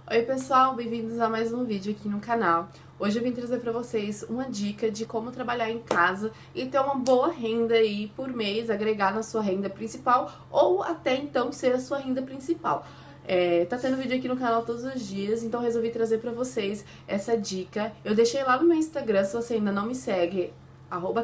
Oi pessoal, bem-vindos a mais um vídeo aqui no canal. Hoje eu vim trazer pra vocês uma dica de como trabalhar em casa e ter uma boa renda aí por mês, agregar na sua renda principal ou até então ser a sua renda principal. Tá tendo vídeo aqui no canal todos os dias, então resolvi trazer pra vocês essa dica. Eu deixei lá no meu Instagram, se você ainda não me segue,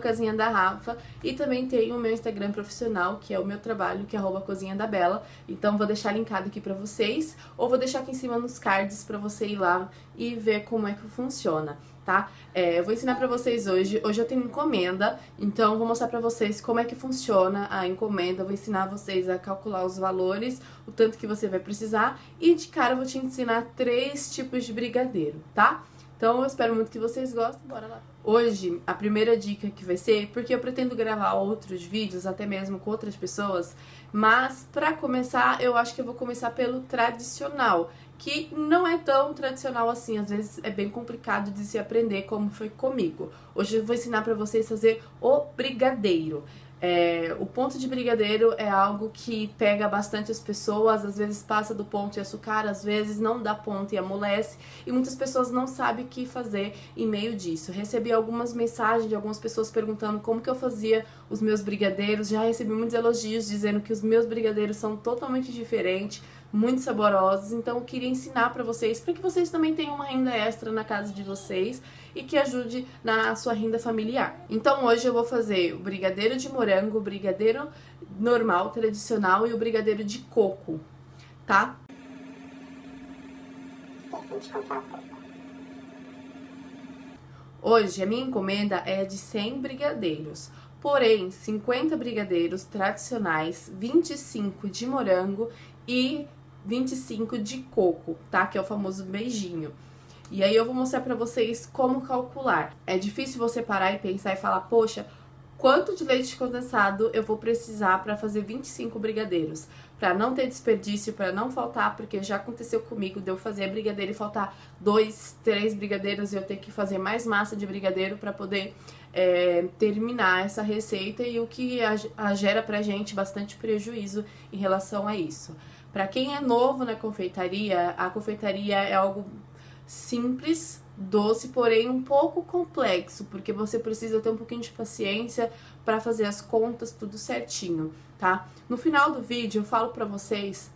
@casinha da Rafa, e também tem o meu Instagram profissional, que é o meu trabalho, que é @cozinha da Bela. Então vou deixar linkado aqui pra vocês, ou vou deixar aqui em cima nos cards pra você ir lá e ver como é que funciona, tá? Eu vou ensinar pra vocês hoje eu tenho encomenda, então vou mostrar pra vocês como é que funciona a encomenda, vou ensinar vocês a calcular os valores, o tanto que você vai precisar, e de cara eu vou te ensinar 3 tipos de brigadeiro, tá? Então eu espero muito que vocês gostem, bora lá! Hoje, a primeira dica que vai ser, porque eu pretendo gravar outros vídeos, até mesmo com outras pessoas, mas pra começar, eu acho que eu vou começar pelo tradicional, que não é tão tradicional assim, às vezes é bem complicado de se aprender como foi comigo. Hoje eu vou ensinar pra vocês a fazer o brigadeiro. O ponto de brigadeiro é algo que pega bastante as pessoas, às vezes passa do ponto e açucar, às vezes não dá ponto e amolece, e muitas pessoas não sabem o que fazer em meio disso. Recebi algumas mensagens de algumas pessoas perguntando como que eu fazia os meus brigadeiros, já recebi muitos elogios dizendo que os meus brigadeiros são totalmente diferentes, muito saborosos, então eu queria ensinar pra vocês, para que vocês também tenham uma renda extra na casa de vocês e que ajude na sua renda familiar. Então hoje eu vou fazer o brigadeiro de morango, o brigadeiro normal, tradicional e o brigadeiro de coco, tá? Hoje a minha encomenda é de 100 brigadeiros, porém 50 brigadeiros tradicionais, 25 de morango e 25 de coco, tá? Que é o famoso beijinho. E aí eu vou mostrar pra vocês como calcular. É difícil você parar e pensar e falar, poxa, quanto de leite condensado eu vou precisar pra fazer 25 brigadeiros? Pra não ter desperdício, pra não faltar, porque já aconteceu comigo de eu fazer brigadeiro e faltar 2, 3 brigadeiros e eu ter que fazer mais massa de brigadeiro pra poder terminar essa receita, e o que gera pra gente bastante prejuízo em relação a isso. Pra quem é novo na confeitaria, a confeitaria é algo simples, doce, porém um pouco complexo, porque você precisa ter um pouquinho de paciência para fazer as contas tudo certinho, tá? No final do vídeo eu falo para vocês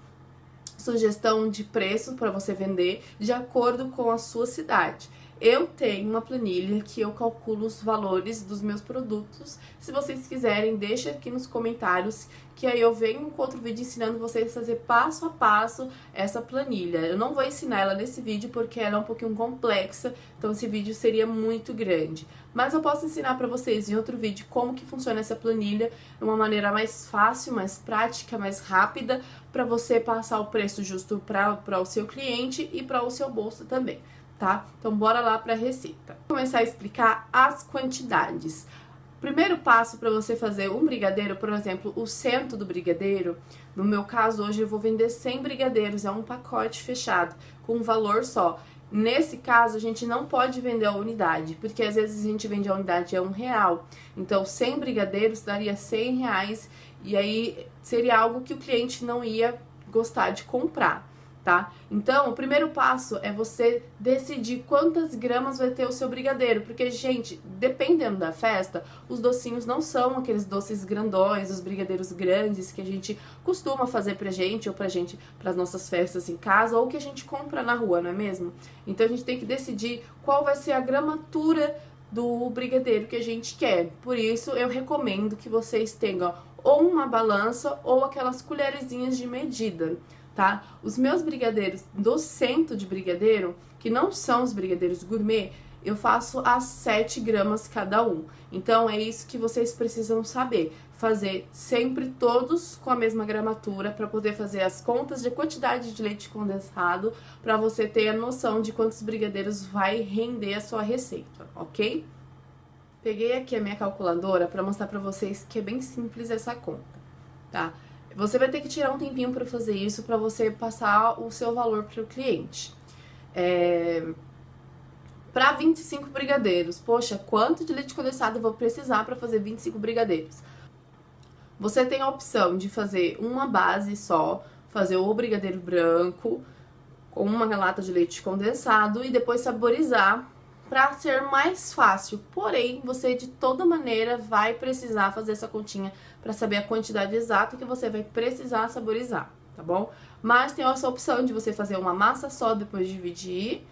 sugestão de preço para você vender de acordo com a sua cidade. Eu tenho uma planilha que eu calculo os valores dos meus produtos. Se vocês quiserem, deixa aqui nos comentários, que aí eu venho com outro vídeo ensinando vocês a fazer passo a passo essa planilha. Eu não vou ensinar ela nesse vídeo porque ela é um pouquinho complexa, então esse vídeo seria muito grande. Mas eu posso ensinar pra vocês em outro vídeo como que funciona essa planilha de uma maneira mais fácil, mais prática, mais rápida, pra você passar o preço justo para o seu cliente e para o seu bolso também. Tá? Então bora lá para a receita. Vou começar a explicar as quantidades. Primeiro passo para você fazer um brigadeiro, por exemplo, o cento do brigadeiro, no meu caso hoje eu vou vender 100 brigadeiros, é um pacote fechado, com um valor só. Nesse caso a gente não pode vender a unidade, porque às vezes a gente vende a unidade a R$1. Então 100 brigadeiros daria R$100, e aí seria algo que o cliente não ia gostar de comprar. Tá? Então, o primeiro passo é você decidir quantas gramas vai ter o seu brigadeiro, porque, gente, dependendo da festa, os docinhos não são aqueles doces grandões, os brigadeiros grandes que a gente costuma fazer pra gente, ou pras nossas festas em casa, ou que a gente compra na rua, não é mesmo? Então, a gente tem que decidir qual vai ser a gramatura do brigadeiro que a gente quer. Por isso, eu recomendo que vocês tenham ou uma balança ou aquelas colherzinhas de medida. Tá? Os meus brigadeiros do cento de brigadeiro, que não são os brigadeiros gourmet, eu faço a 7 gramas cada um. Então é isso que vocês precisam saber, fazer sempre todos com a mesma gramatura para poder fazer as contas de quantidade de leite condensado, para você ter a noção de quantos brigadeiros vai render a sua receita, ok? Peguei aqui a minha calculadora para mostrar para vocês que é bem simples essa conta, tá? Você vai ter que tirar um tempinho para fazer isso, para você passar o seu valor para o cliente. Para 25 brigadeiros, poxa, quanto de leite condensado eu vou precisar para fazer 25 brigadeiros? Você tem a opção de fazer uma base só, fazer o brigadeiro branco, com uma lata de leite condensado e depois saborizar para ser mais fácil. Porém, você de toda maneira vai precisar fazer essa continha para saber a quantidade exata que você vai precisar saborizar, tá bom? Mas tem essa opção de você fazer uma massa só, depois dividir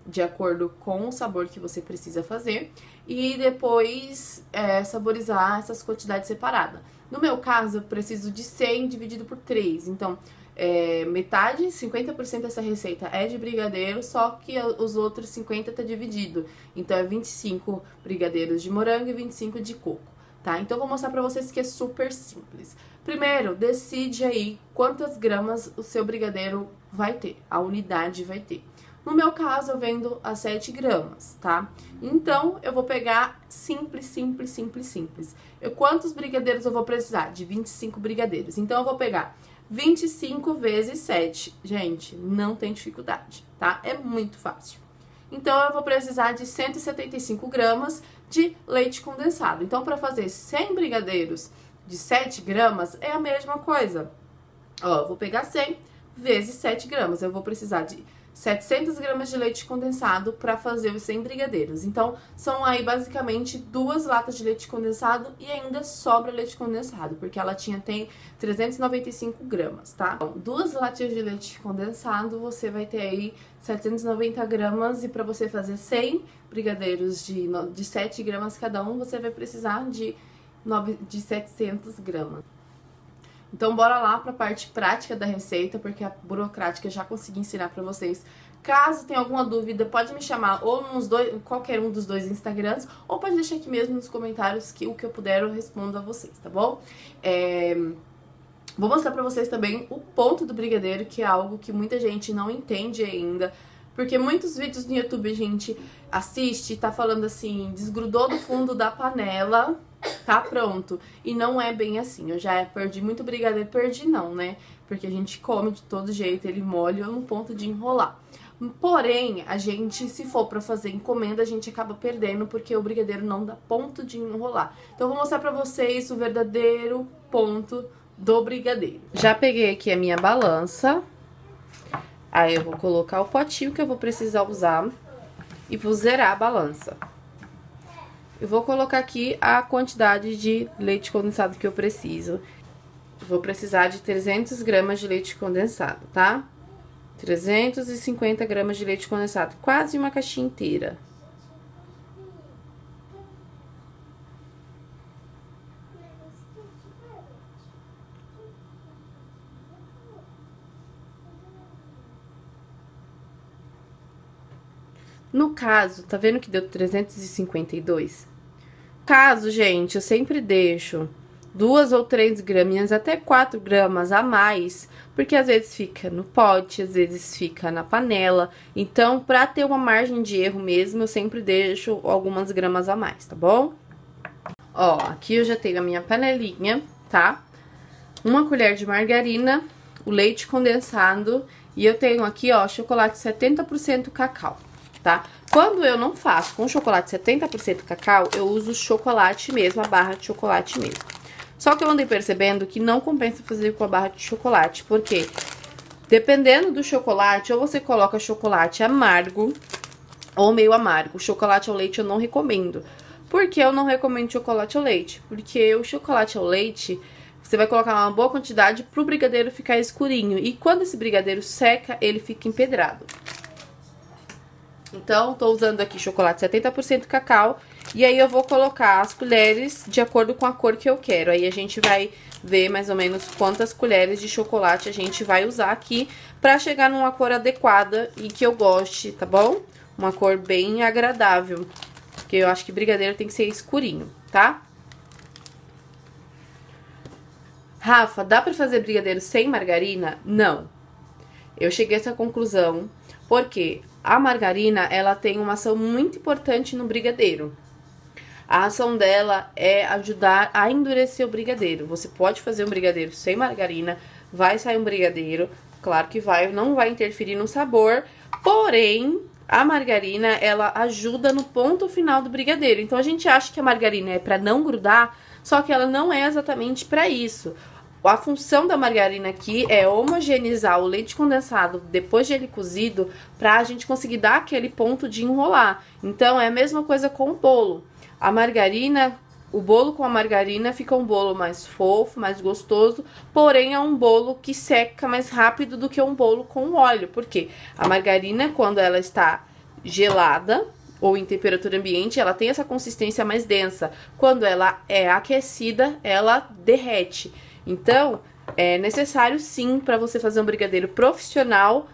de acordo com o sabor que você precisa fazer e depois saborizar essas quantidades separadas. No meu caso, eu preciso de 100 dividido por 3, então metade, 50% dessa receita é de brigadeiro, só que os outros 50 tá dividido. Então é 25 brigadeiros de morango e 25 de coco, tá? Então eu vou mostrar pra vocês que é super simples. Primeiro, decide aí quantas gramas o seu brigadeiro vai ter, a unidade vai ter. No meu caso, eu vendo a 7 gramas, tá? Então, eu vou pegar simples. Quantos brigadeiros eu vou precisar? De 25 brigadeiros. Então, eu vou pegar 25 vezes 7. Gente, não tem dificuldade, tá? É muito fácil. Então, eu vou precisar de 175 gramas de leite condensado. Então, para fazer 100 brigadeiros de 7 gramas, é a mesma coisa. Ó, eu vou pegar 100 vezes 7 gramas. Eu vou precisar de 700 gramas de leite condensado para fazer os 100 brigadeiros. Então, são aí basicamente 2 latas de leite condensado e ainda sobra leite condensado, porque a latinha tem 395 gramas, tá? Então, 2 latinhas de leite condensado, você vai ter aí 790 gramas e para você fazer 100 brigadeiros de 7 gramas cada um, você vai precisar de 700 gramas. Então, bora lá para a parte prática da receita, porque a burocrática eu já consegui ensinar para vocês. Caso tenha alguma dúvida, pode me chamar ou qualquer um dos 2 Instagrams, ou pode deixar aqui mesmo nos comentários que o que eu puder eu respondo a vocês, tá bom? Vou mostrar para vocês também o ponto do brigadeiro, que é algo que muita gente não entende ainda. Porque muitos vídeos no YouTube a gente assiste e tá falando assim, desgrudou do fundo da panela, tá pronto. E não é bem assim. Eu já perdi muito brigadeiro, perdi não, né? Porque a gente come de todo jeito, ele molha no ponto de enrolar. Porém, a gente, se for pra fazer encomenda, a gente acaba perdendo, porque o brigadeiro não dá ponto de enrolar. Então eu vou mostrar pra vocês o verdadeiro ponto do brigadeiro. Já peguei aqui a minha balança. Aí eu vou colocar o potinho que eu vou precisar usar e vou zerar a balança. Eu vou colocar aqui a quantidade de leite condensado que eu preciso. Vou precisar de 300 gramas de leite condensado, tá? 350 gramas de leite condensado, quase uma caixinha inteira. No caso, tá vendo que deu 352? Caso, gente, eu sempre deixo 2 ou 3 graminhas, até 4 gramas a mais, porque às vezes fica no pote, às vezes fica na panela. Então, pra ter uma margem de erro mesmo, eu sempre deixo algumas gramas a mais, tá bom? Ó, aqui eu já tenho a minha panelinha, tá? 1 colher de margarina, o leite condensado e eu tenho aqui, ó, chocolate 70% cacau. Tá? Quando eu não faço com chocolate 70% cacau, eu uso chocolate mesmo, a barra de chocolate mesmo. Só que eu andei percebendo que não compensa fazer com a barra de chocolate, porque dependendo do chocolate, ou você coloca chocolate amargo ou meio amargo. Chocolate ao leite eu não recomendo. Por que eu não recomendo chocolate ao leite? Porque o chocolate ao leite, você vai colocar uma boa quantidade pro brigadeiro ficar escurinho. E quando esse brigadeiro seca, ele fica empedrado. Então, tô usando aqui chocolate 70% cacau. E aí, eu vou colocar as colheres de acordo com a cor que eu quero. Aí, a gente vai ver mais ou menos quantas colheres de chocolate a gente vai usar aqui pra chegar numa cor adequada e que eu goste, tá bom? Uma cor bem agradável. Porque eu acho que brigadeiro tem que ser escurinho, tá? Rafa, dá pra fazer brigadeiro sem margarina? Não. Eu cheguei a essa conclusão porque a margarina, ela tem uma ação muito importante no brigadeiro. A ação dela é ajudar a endurecer o brigadeiro. Você pode fazer um brigadeiro sem margarina, vai sair um brigadeiro, claro que vai, não vai interferir no sabor, porém, a margarina, ela ajuda no ponto final do brigadeiro. Então, a gente acha que a margarina é pra não grudar, só que ela não é exatamente pra isso. A função da margarina aqui é homogeneizar o leite condensado depois de ele cozido, pra gente conseguir dar aquele ponto de enrolar. Então, é a mesma coisa com o bolo. A margarina, o bolo com a margarina fica um bolo mais fofo, mais gostoso, porém é um bolo que seca mais rápido do que um bolo com óleo. Por quê? A margarina, quando ela está gelada ou em temperatura ambiente, ela tem essa consistência mais densa. Quando ela é aquecida, ela derrete. Então, é necessário sim, para você fazer um brigadeiro profissional,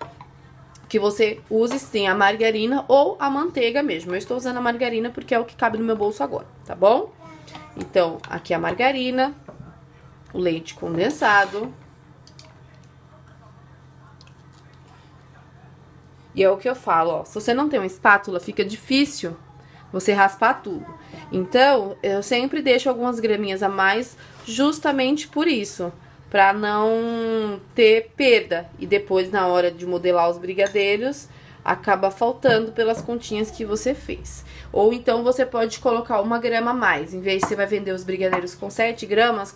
que você use sim a margarina ou a manteiga mesmo. Eu estou usando a margarina porque é o que cabe no meu bolso agora, tá bom? Então, aqui a margarina, o leite condensado. E é o que eu falo, ó, se você não tem uma espátula, fica difícil você raspar tudo. Então, eu sempre deixo algumas graminhas a mais, justamente por isso, pra não ter perda. E depois, na hora de modelar os brigadeiros, acaba faltando pelas continhas que você fez. Ou então, você pode colocar 1 grama a mais. Em vez de você vai vender os brigadeiros com 7 gramas,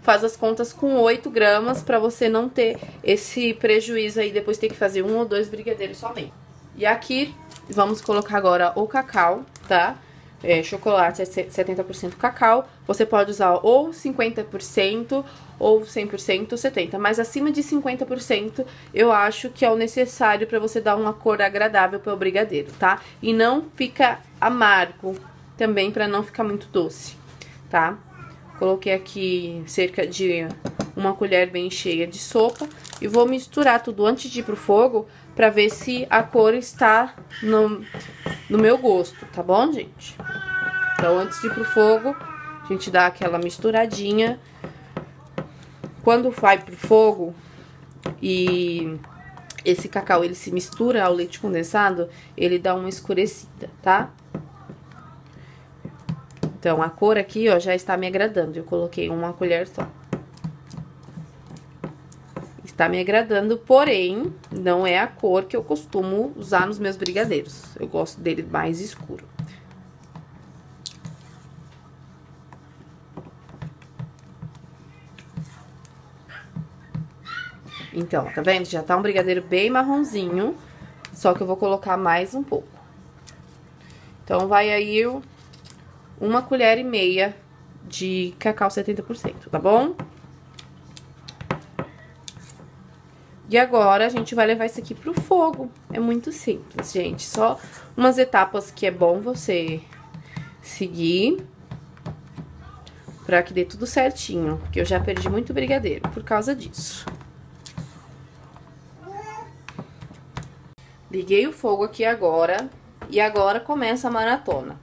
faz as contas com 8 gramas, pra você não ter esse prejuízo aí, depois ter que fazer 1 ou 2 brigadeiros somente. E aqui, vamos colocar agora o cacau, tá? Chocolate é 70% cacau. Você pode usar ou 50% ou 100%, 70%. Mas acima de 50% eu acho que é o necessário para você dar uma cor agradável para o brigadeiro, tá? E não fica amargo também, para não ficar muito doce, tá? Coloquei aqui cerca de 1 colher bem cheia de sopa. E vou misturar tudo antes de ir pro fogo, pra ver se a cor está no meu gosto, tá bom, gente? Então, antes de ir pro fogo, a gente dá aquela misturadinha. Quando vai pro fogo e esse cacau, ele se mistura ao leite condensado, ele dá uma escurecida, tá? Então, a cor aqui, ó, já está me agradando. Eu coloquei 1 colher só. Está me agradando, porém, não é a cor que eu costumo usar nos meus brigadeiros. Eu gosto dele mais escuro. Então, tá vendo? Já tá um brigadeiro bem marronzinho, só que eu vou colocar mais um pouco. Então, vai aí 1,5 colher de cacau 70%, tá bom? E agora, a gente vai levar isso aqui pro fogo. É muito simples, gente. Só umas etapas que é bom você seguir pra que dê tudo certinho. Porque eu já perdi muito brigadeiro por causa disso. Liguei o fogo aqui agora. E agora começa a maratona.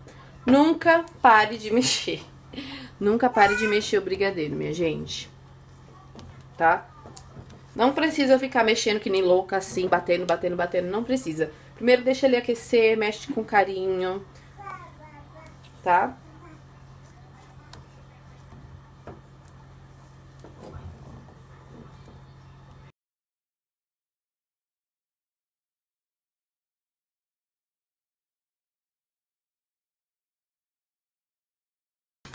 Nunca pare de mexer. Nunca pare de mexer o brigadeiro, minha gente. Tá? Não precisa ficar mexendo que nem louca assim, batendo, batendo, batendo, não precisa. Primeiro deixa ele aquecer, mexe com carinho, tá?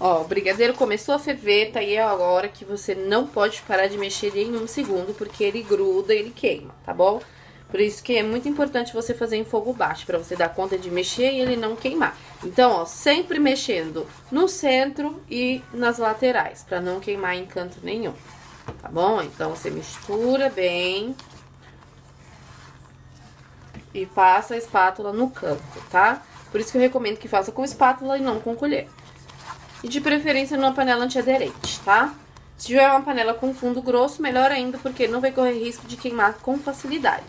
Ó, o brigadeiro começou a ferver, tá aí a hora que você não pode parar de mexer em 1 segundo, porque ele gruda, ele queima, tá bom? Por isso que é muito importante você fazer em fogo baixo, pra você dar conta de mexer e ele não queimar. Então, ó, sempre mexendo no centro e nas laterais, pra não queimar em canto nenhum, tá bom? Então, você mistura bem e passa a espátula no canto, tá? Por isso que eu recomendo que faça com espátula e não com colher. E de preferência numa panela antiaderente, tá? Se tiver uma panela com fundo grosso, melhor ainda, porque não vai correr risco de queimar com facilidade.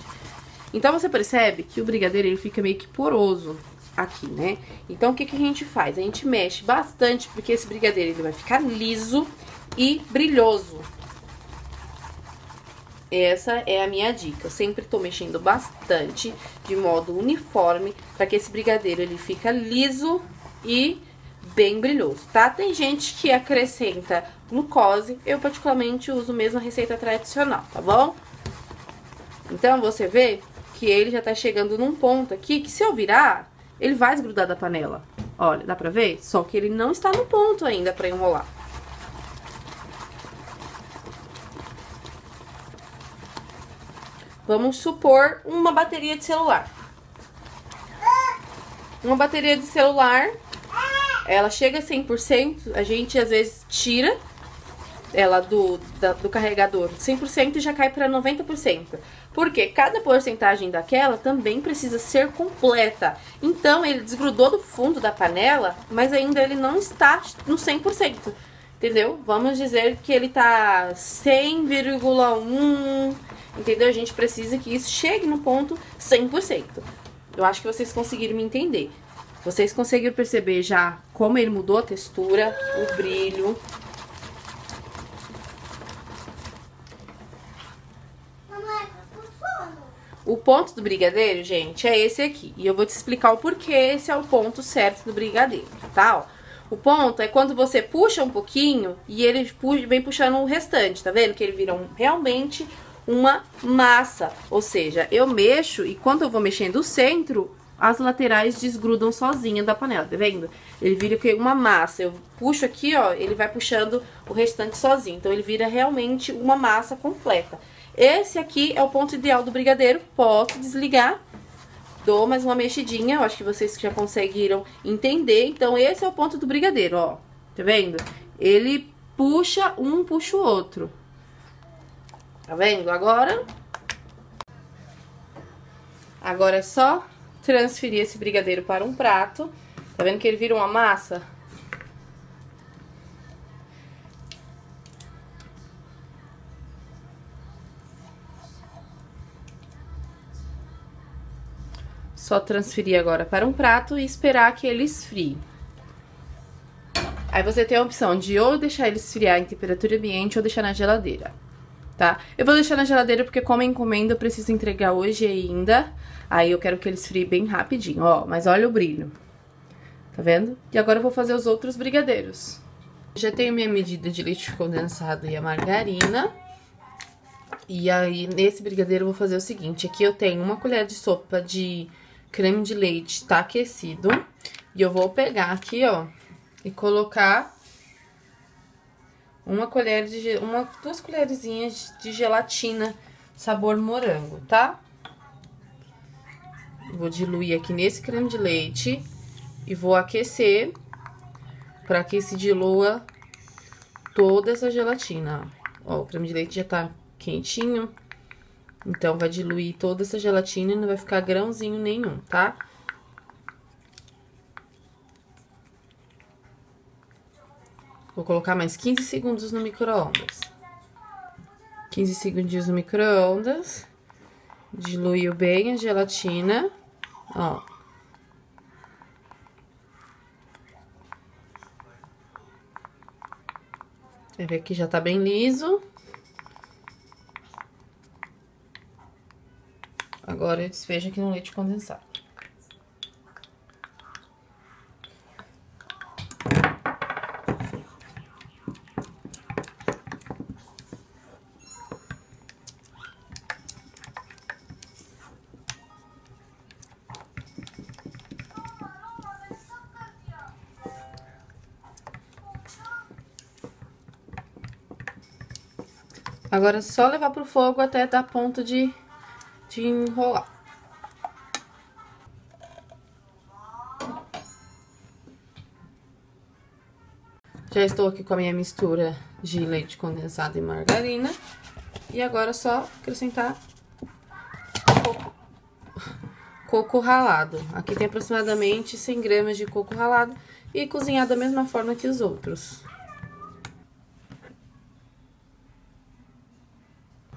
Então, você percebe que o brigadeiro, ele fica meio que poroso aqui, né? Então, o que que a gente faz? A gente mexe bastante, porque esse brigadeiro, ele vai ficar liso e brilhoso. Essa é a minha dica. Eu sempre tô mexendo bastante, de modo uniforme, para que esse brigadeiro, ele fica liso e bem brilhoso, tá? Tem gente que acrescenta glucose, eu particularmente uso mesmo a receita tradicional, tá bom? Então, você vê que ele já tá chegando num ponto aqui, que se eu virar, ele vai desgrudar da panela. Olha, dá pra ver? Só que ele não está no ponto ainda pra enrolar. vamos supor uma bateria de celular. Uma bateria de celular, ela chega a 100%, a gente às vezes tira ela do carregador 100% e já cai para 90%. Porque cada porcentagem daquela também precisa ser completa. Então, ele desgrudou do fundo da panela, mas ainda ele não está no 100%. Entendeu? Vamos dizer que ele tá 100,1, entendeu? A gente precisa que isso chegue no ponto 100%. Eu acho que vocês conseguiram me entender. Vocês conseguiram perceber já como ele mudou a textura, o brilho. O ponto do brigadeiro, gente, é esse aqui. E eu vou te explicar o porquê esse é o ponto certo do brigadeiro, tá? Ó, o ponto é quando você puxa um pouquinho e ele vem puxando o restante, tá vendo? Que ele vira realmente uma massa. Ou seja, eu mexo e quando eu vou mexendo o centro, as laterais desgrudam sozinha da panela, tá vendo? Ele vira uma massa. Eu puxo aqui, ó, ele vai puxando o restante sozinho. Então, ele vira realmente uma massa completa. Esse aqui é o ponto ideal do brigadeiro. Posso desligar. Dou mais uma mexidinha. Eu acho que vocês já conseguiram entender. Então, esse é o ponto do brigadeiro, ó. Tá vendo? Ele puxa um, puxa o outro. Tá vendo? Agora é só transferir esse brigadeiro para um prato. Tá vendo que ele vira uma massa? Só transferir agora para um prato e esperar que ele esfrie. Aí você tem a opção de ou deixar ele esfriar em temperatura ambiente ou deixar na geladeira, tá? Eu vou deixar na geladeira porque como é encomenda eu preciso entregar hoje ainda. Aí eu quero que ele esfrie bem rapidinho, ó. Mas olha o brilho. Tá vendo? E agora eu vou fazer os outros brigadeiros. Já tenho minha medida de leite condensado e a margarina. E aí, nesse brigadeiro eu vou fazer o seguinte. Aqui eu tenho uma colher de sopa de creme de leite, tá aquecido. E eu vou pegar aqui, ó, e colocar duas colherzinhas de gelatina sabor morango, tá? Vou diluir aqui nesse creme de leite e vou aquecer para que se dilua toda essa gelatina. Ó, o creme de leite já tá quentinho, então vai diluir toda essa gelatina e não vai ficar grãozinho nenhum, tá? Vou colocar mais 15 segundos no micro-ondas. 15 segundinhos no micro-ondas. Diluiu bem a gelatina. Ó. Você vê que já tá bem liso. Agora eu despejo aqui no leite condensado. Agora é só levar pro fogo até dar ponto de enrolar. Já estou aqui com a minha mistura de leite condensado e margarina. E agora é só acrescentar coco ralado. Aqui tem aproximadamente 100 gramas de coco ralado e cozinhar da mesma forma que os outros.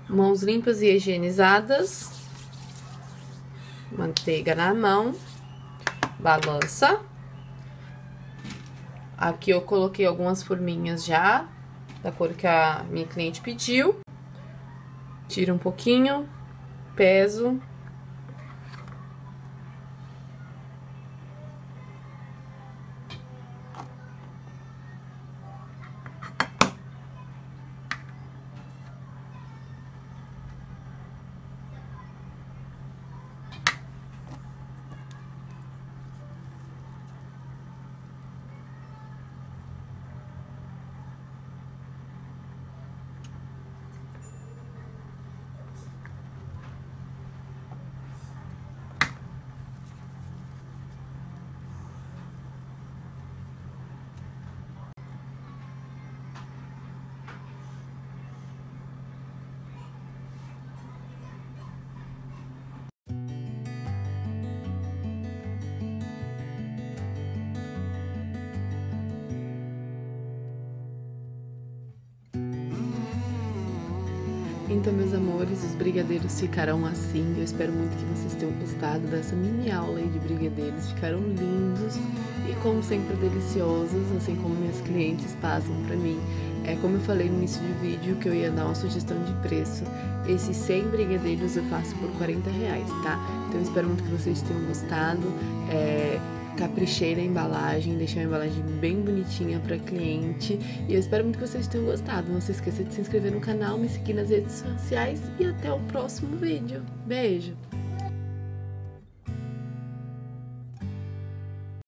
Mãos limpas e higienizadas. Manteiga na mão. Balança. Aqui eu coloquei algumas forminhas já, da cor que a minha cliente pediu. Tiro um pouquinho, peso. Então, meus amores, os brigadeiros ficarão assim. Eu espero muito que vocês tenham gostado dessa mini aula aí de brigadeiros. Ficaram lindos e, como sempre, deliciosos, assim como minhas clientes passam pra mim. Como eu falei no início do vídeo, que eu ia dar uma sugestão de preço. Esses 100 brigadeiros eu faço por R$40, tá? Então, eu espero muito que vocês tenham gostado. Caprichei na embalagem, deixei a embalagem bem bonitinha pra cliente. E eu espero muito que vocês tenham gostado. Não se esqueça de se inscrever no canal, me seguir nas redes sociais e até o próximo vídeo. Beijo!